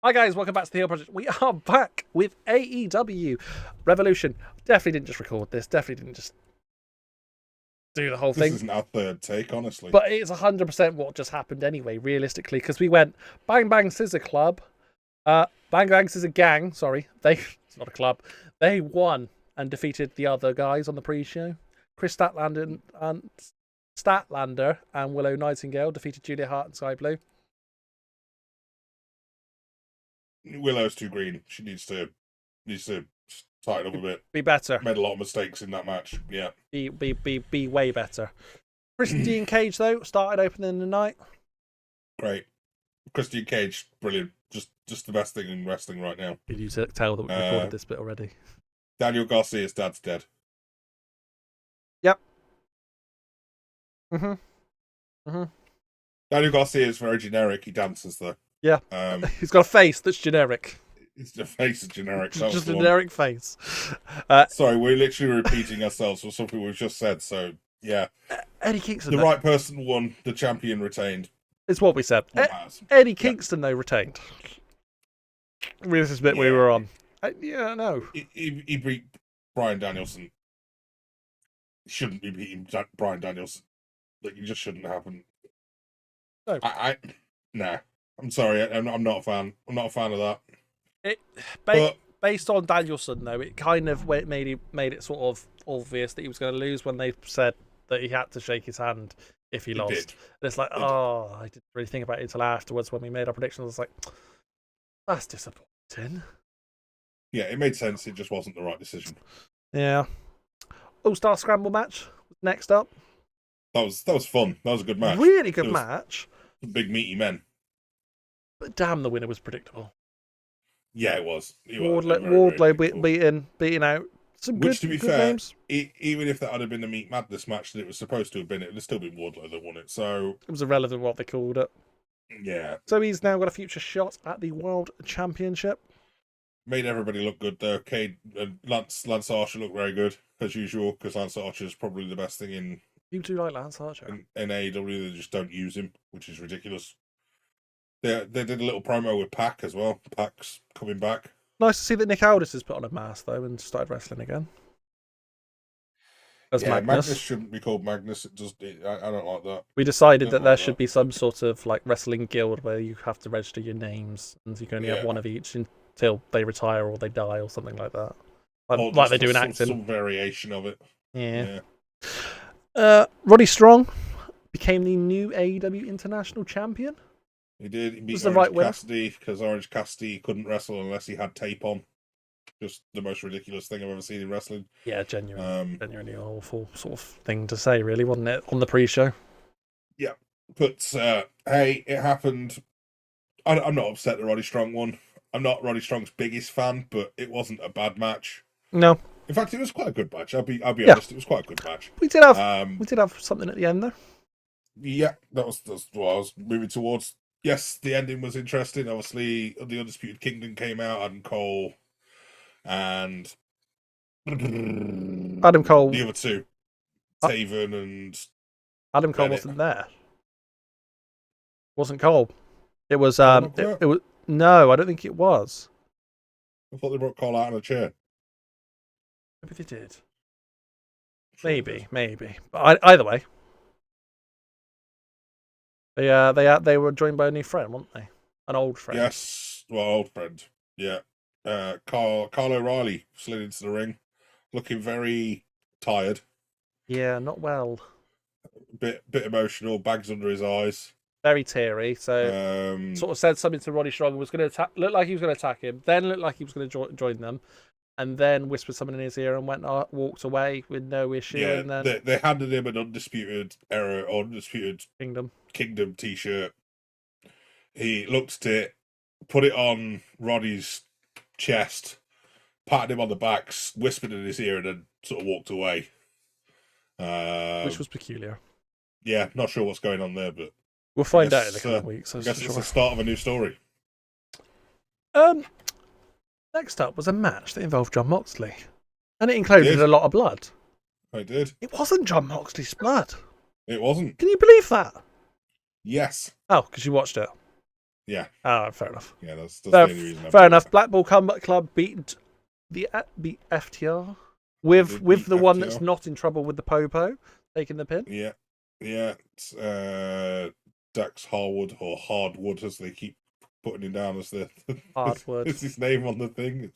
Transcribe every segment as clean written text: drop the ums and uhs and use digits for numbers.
Hi guys, welcome back to the Heel Project. We are back with AEW Revolution. Definitely didn't just record this. Definitely didn't just do the whole This thing. isn't our third take, honestly. But it's 100% what just happened anyway, realistically, because we went Bang Bang Scissor Club, Bang Bang Scissor Gang. Sorry, it's not a club. They won and defeated the other guys on the pre-show. Chris Statlander and Willow Nightingale defeated Julia Hart and Sky Blue. Willow's too green. She needs to tighten up a bit. Be better. Made a lot of mistakes in that match. Yeah. Be way better. Christian Cage though started opening the night. Great. Christian Cage, brilliant. Just the best thing in wrestling right now. Did you tell that we recorded this bit already? Daniel Garcia's dad's dead. Yep. Daniel Garcia is very generic. He dances though. Yeah. He's got a face that's generic. His face is generic. Just a generic face. Sorry, we're literally repeating ourselves for something we've just said. So yeah. Eddie Kingston. The right person won. The champion retained. It's what we said. Eddie Kingston though retained. Really, this is the bit we were on. No. He beat Bryan Danielson. Shouldn't be beating Bryan Danielson. Like, it just shouldn't happen. No. Nah. I'm sorry. I'm not a fan. I'm not a fan of that. Based on Danielson, though, it kind of made it sort of obvious that he was going to lose when they said that he had to shake his hand if he lost. And it's like, I didn't really think about it until afterwards when we made our predictions. I was like, that's disappointing. Yeah, it made sense. It just wasn't the right decision. Yeah. All-Star Scramble match next up. That was fun. That was a good match. Really good match. Big meaty men. But damn, the winner was predictable. Yeah, it was. Wardlow beating out some good, to be good fair, names. Even if that had been the Meat Madness match that it was supposed to have been, it would have still been Wardlow that won it. So it was irrelevant what they called it. Yeah. So he's now got a future shot at the World Championship. Made everybody look good though. Lance Archer looked very good as usual because Lance Archer is probably the best thing in. You do like Lance Archer. In AEW, they just don't use him, which is ridiculous. They did a little promo with Pac as well. Pac's coming back. Nice to see that Nick Aldis has put on a mask though and started wrestling again. As Magnus shouldn't be called Magnus. I don't like that. We decided that there should be some sort of like wrestling guild where you have to register your names and you can only have one of each until they retire or they die or something like that. Like they do in acting. Some variation of it. Yeah. Roddy Strong became the new AEW International Champion. He did. He beat Orange Cassidy because Orange Cassidy couldn't wrestle unless he had tape on. Just the most ridiculous thing I've ever seen in wrestling. Yeah, genuinely awful sort of thing to say, really, wasn't it, on the pre-show? Yeah, but hey, it happened. I'm not upset that Roddy Strong won. I'm not Roddy Strong's biggest fan, but it wasn't a bad match. No. In fact, it was quite a good match. I'll be honest, it was quite a good match. We did have something at the end though. Yeah, that's what I was moving towards. Yes, the ending was interesting. Obviously, the Undisputed Kingdom came out, Adam Cole and Adam Cole. The other two, Taven and Adam Cole wasn't there. Wasn't Cole. It was it was no, I don't think it was. I thought they brought Cole out in a chair. Maybe they did. Maybe. But either way, they were joined by a new friend, weren't they? An old friend. Yes, well, old friend. Yeah. Kyle O'Reilly slid into the ring, looking very tired. Yeah, not well. Bit emotional, bags under his eyes. Very teary. So sort of said something to Roddy Strong. Was going to look like he was going to attack him. Then looked like he was going to join them. And then whispered something in his ear and walked away with no issue. Yeah, and then they handed him an Undisputed Era or Undisputed Kingdom t-shirt. He looked at it, put it on Roddy's chest, patted him on the back, whispered in his ear, and then sort of walked away. Which was peculiar. Yeah, not sure what's going on there, but we'll find out in a couple of weeks. I guess it's the start of a new story. Next up was a match that involved Jon Moxley. And it included a lot of blood. I did. It wasn't Jon Moxley's blood. It wasn't. Can you believe that? Yes. Oh, because you watched it. Yeah. Oh, fair enough. Yeah, that's the only reason. Fair enough. Blackpool Combat Club beat the FTR with the one that's not in trouble with the Popo taking the pin. Yeah. It's, Dax Harwood, or Hardwood, as they keep putting him down as the Hardwood. It's his name on the thing.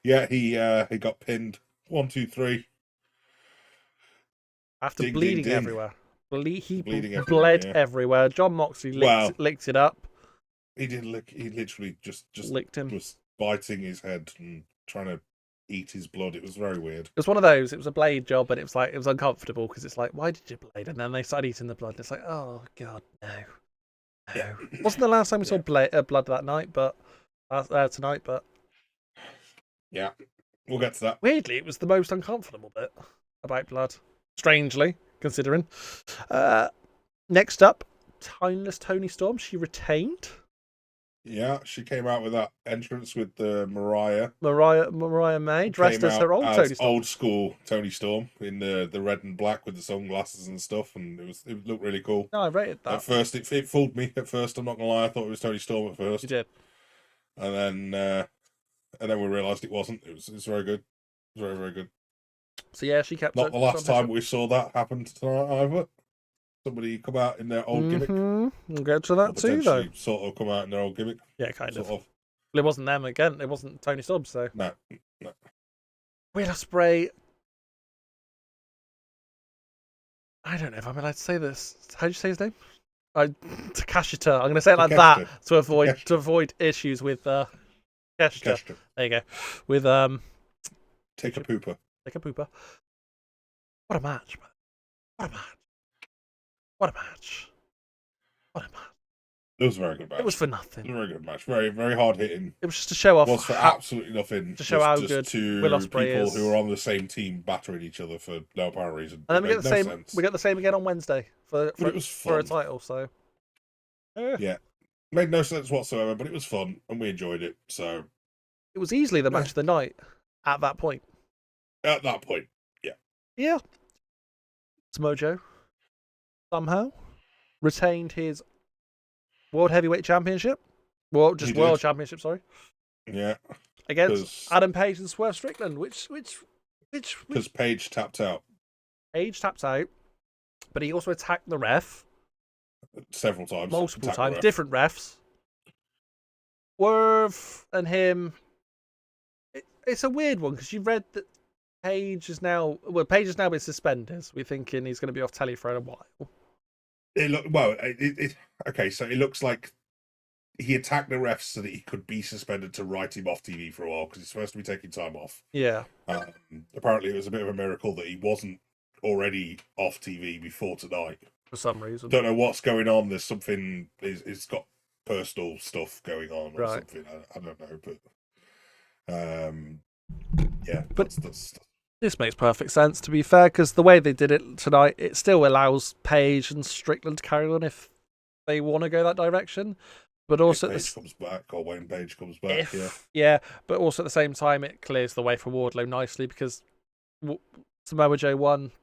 He got pinned. 1, 2, 3. After bleeding everywhere. Bleeding bled everywhere. John Moxley licked it up. He didn't lick. He literally just licked him. Was biting his head and trying to eat his blood. It was very weird. It was one of those. It was a blade job, but it was uncomfortable because it's like, why did you blade? And then they started eating the blood. And it's like, oh god, no. Yeah. Wasn't the last time we saw blood that night, but tonight. But yeah, we'll get to that. Weirdly, it was the most uncomfortable bit about blood. Strangely, considering. Next up, Timeless Toni Storm. She retained. Yeah, she came out with that entrance with the Mariah May, dressed as her old school Toni Storm in the red and black with the sunglasses and stuff, and it looked really cool. No, I rated that. At first, it fooled me. At first, I'm not gonna lie, I thought it was Toni Storm at first. You did, and then we realised it wasn't. It was very good. It was very, very good. So yeah, she kept. Not the last time we saw that happen tonight either. Somebody come out in their old gimmick. We'll get to that too, though. Sort of come out in their old gimmick. Yeah, kind of. Well, it wasn't them again. It wasn't Toni Storm, so. No. Will Ospreay. I don't know if I'm allowed to say this. How do you say his name? Takashita. I'm going to say it like that to avoid issues with Takashita. There you go. With Take a pooper. What a match, man! What a match! What a match! What a match! It was a very good match. It was for nothing. It was a very good match. Very, very hard hitting. It was just to show off. It was for absolutely nothing. To show how good Will Ospreay people is. who were on the same team battering each other for no apparent reason. And then we get the same. Sense. We get the same again on Wednesday for a title. So yeah, made no sense whatsoever, but it was fun and we enjoyed it. So it was easily the match of the night at that point. At that point, yeah. Yeah. Samoa Joe somehow retained his World Heavyweight Championship. World Championship, sorry. Yeah. Against Adam Page and Swerve Strickland, which because Page tapped out. Page tapped out, but he also attacked the ref several times. Multiple times, different refs. Swerve and him. It's a weird one because you read that Page has now been suspended. We're thinking he's going to be off telly for a while. Okay, so it looks like he attacked the refs so that he could be suspended to write him off TV for a while because he's supposed to be taking time off. Yeah. Apparently, it was a bit of a miracle that he wasn't already off TV before tonight. For some reason. Don't know what's going on. There's something. It's got personal stuff going on or something. I don't know, but yeah. That's this makes perfect sense, to be fair, because the way they did it tonight, it still allows Page and Strickland to carry on if they want to go that direction. But also, if Page comes back or when Page comes back, but also at the same time, it clears the way for Wardlow nicely because Samoa Joe won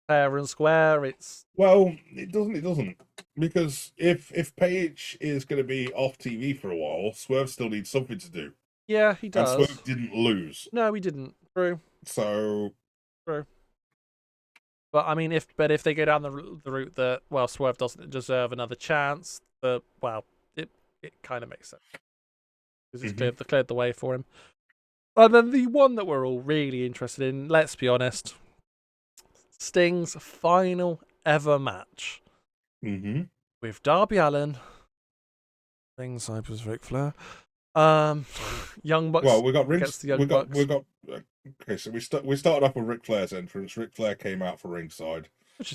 fair and square. It doesn't because if Page is going to be off TV for a while, Swerve still needs something to do. Yeah, he does. And Swerve didn't lose. No, he didn't. True. So. True. But I mean, if they go down the route that Swerve doesn't deserve another chance, it kind of makes sense because it's cleared the way for him. And then the one that we're all really interested in, let's be honest, Sting's final ever match with Darby Allin, ringside was Ric Flair. Young Bucks. Well, we got rings. Okay, so we started off with Ric Flair's entrance. Ric Flair came out for ringside.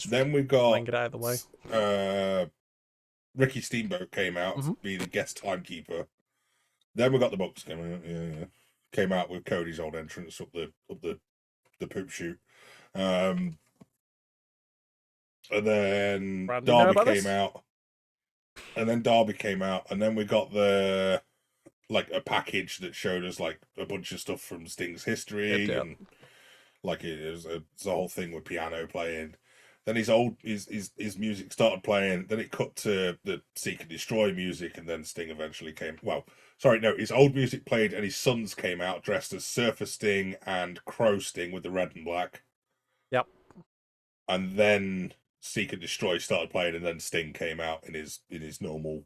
Then we got get out of the way. Ricky Steamboat came out to be the guest timekeeper. Then we got the Bucks came out with Cody's old entrance up the poop chute. And then Darby came out. And then we got a package that showed us like a bunch of stuff from Sting's history and like it was a whole thing with piano playing. Then his music started playing. Then it cut to the Seek and Destroy music, and then Sting eventually came. Well, sorry, no, his old music played, and his sons came out dressed as Surfer Sting and Crow Sting with the red and black. Yep. And then Seek and Destroy started playing, and then Sting came out in his normal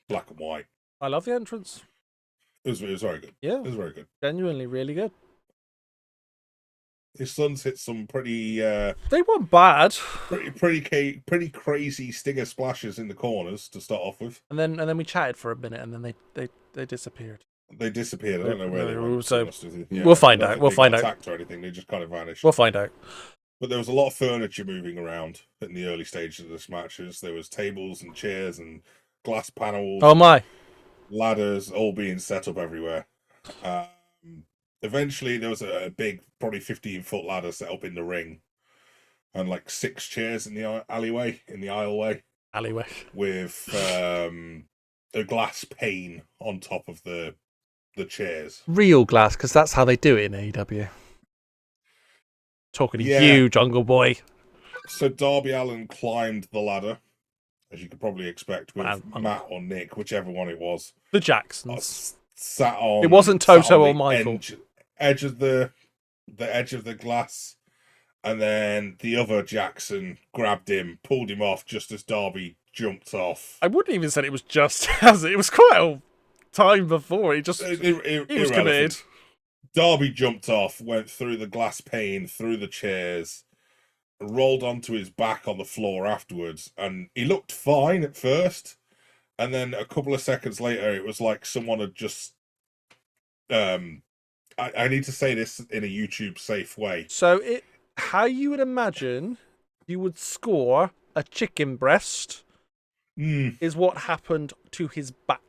black and white. I love the entrance. It was very good. Yeah, it was very good. Genuinely, really good. His sons hit some pretty. They weren't bad. Pretty crazy Stinger splashes in the corners to start off with, and then we chatted for a minute, and then they disappeared. They disappeared. I don't know where they went. So we'll find out. We'll find out. Attacked or anything? They just kind of vanished. We'll find out. But there was a lot of furniture moving around in the early stages of this matches. There was tables and chairs and glass panels. Oh my! Ladders all being set up everywhere. Eventually, there was a big, probably 15-foot ladder set up in the ring, and like 6 chairs in the aisleway. With a glass pane on top of the chairs. Real glass, because that's how they do it in AEW. Talking to you, Jungle Boy. So Darby Allin climbed the ladder, as you could probably expect, with Matt or Nick, whichever one it was. The Jacksons. Sat on. It wasn't Toto or Michael. Edge of the edge of the glass, and then the other Jackson grabbed him, pulled him off just as Darby jumped off. I wouldn't even say it was just as it was quite a time before. He was committed. Darby jumped off, went through the glass pane, through the chairs, rolled onto his back on the floor afterwards, and he looked fine at first. And then a couple of seconds later, it was like someone had just I need to say this in a YouTube safe way. So how you would imagine you would score a chicken breast is what happened to his back.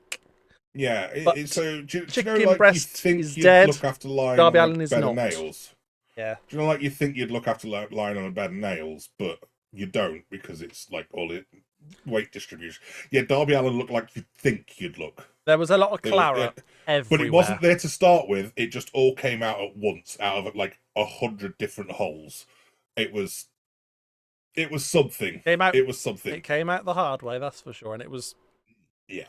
Yeah, so do you chicken know, like, breast you think is you'd dead. Look after lying Darby on Allin a is bed not. of nails? Yeah. Do you know, like, you think you'd look after lying on a bed of nails, but you don't because it's like all it weight distribution. Yeah, Darby Allin looked like you'd think you'd look. There was a lot of claret everywhere. But it wasn't there to start with. It just all came out at once, out of like 100 different holes. It was something. It was something. It came out the hard way, that's for sure, and it was. Yeah.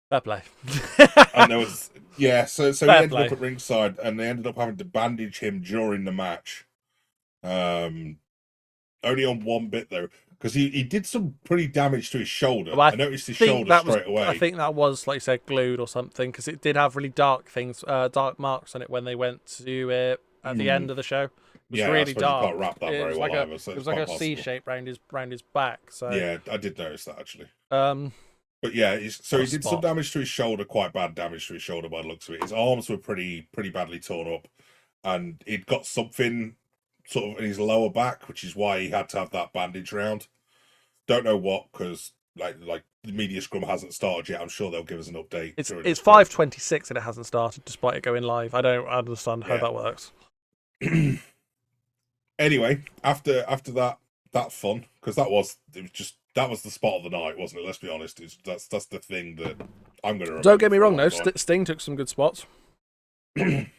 Fair play. And there was so he ended up at ringside, and they ended up having to bandage him during the match. Only on one bit though, because he did some pretty damage to his shoulder. I noticed his shoulder straight away. I think that was, like you said, glued or something, because it did have really dark marks on it when they went to it at the end of the show. It was really dark. You can't wrap that very well either. It was like a C shape round his back. So yeah, I did notice that actually. But yeah, he did some damage to his shoulder, quite bad damage to his shoulder by the looks of it. His arms were pretty badly torn up, and he'd got something sort of in his lower back, which is why he had to have that bandage round. Don't know what, because like the media scrum hasn't started yet. I'm sure they'll give us an update. It's 5:26 and it hasn't started, despite it going live. I don't understand how that works. Anyway, after that fun, because that was the spot of the night, wasn't it? Let's be honest. That's the thing that I'm going to remember. Don't get me wrong though. Sting took some good spots. He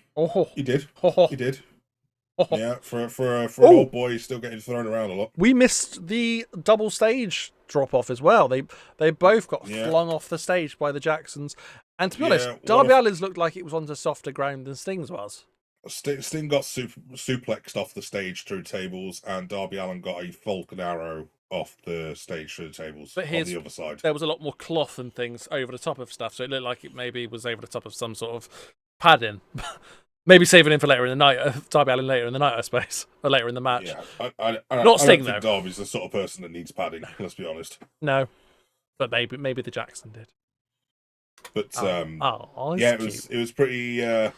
did. He did. Yeah, for an old boy, he's still getting thrown around a lot. We missed the double stage drop off as well. They both got flung off the stage by the Jacksons. And to be honest, Darby Allin's looked like it was onto softer ground than Sting's was. Sting got suplexed off the stage through tables, and Darby Allin got a Falcon Arrow off the stage through the tables on the other side. There was a lot more cloth and things over the top of stuff, so it looked like it maybe was over the top of some sort of padding. Maybe saving him for later in the night, Darby Allin later in the night, I suppose, or later in the match. Yeah, not Sting though. Darby's the sort of person that needs padding. Let's be honest. No, but maybe the Jackson did. But it was pretty. It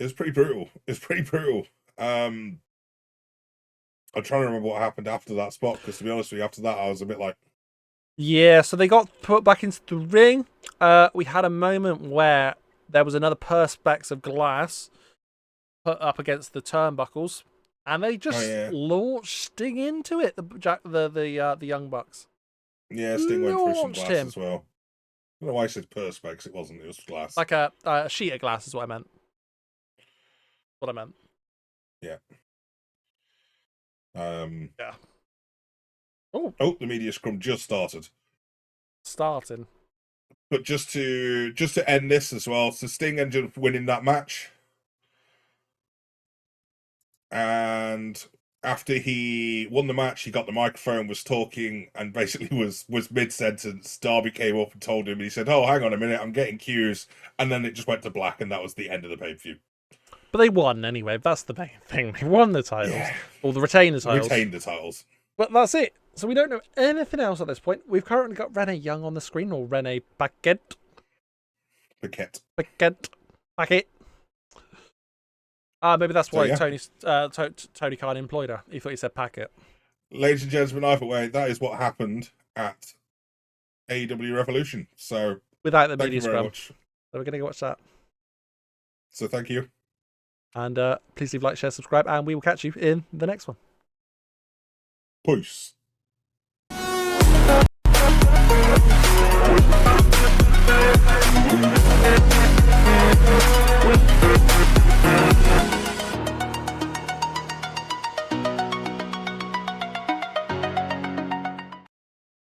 was pretty brutal. I'm trying to remember what happened after that spot, because to be honest with you, after that I was a bit like. Yeah, so they got put back into the ring. We had a moment where there was another perspex of glass put up against the turnbuckles, and they just launched Sting into it. The Young Bucks. Yeah, Sting went through some glass as well. I don't know why I said perspex. It wasn't. It was glass. Like a sheet of glass is what I meant. Yeah. Yeah. Oh, the media scrum just started. Starting. But just to end this as well, so Sting ended up winning that match. And after he won the match, he got the microphone, was talking, and basically was mid-sentence. Darby came up and told him, and he said, "Oh, hang on a minute, I'm getting cues." And then it just went to black, and that was the end of the pay-per-view. But they won anyway. That's the main thing. They won the titles. Yeah. Or the retained titles. Retained the titles. But that's it. So we don't know anything else at this point. We've currently got Renee Young on the screen, or Renee Paquette. Paquette. Maybe that's why Tony Khan employed her. He thought he said Packet. Ladies and gentlemen, either way, that is what happened at AEW Revolution. So without the media scrum. So we're going to go watch that. So thank you. And please leave, like, share, subscribe, and we will catch you in the next one. Peace.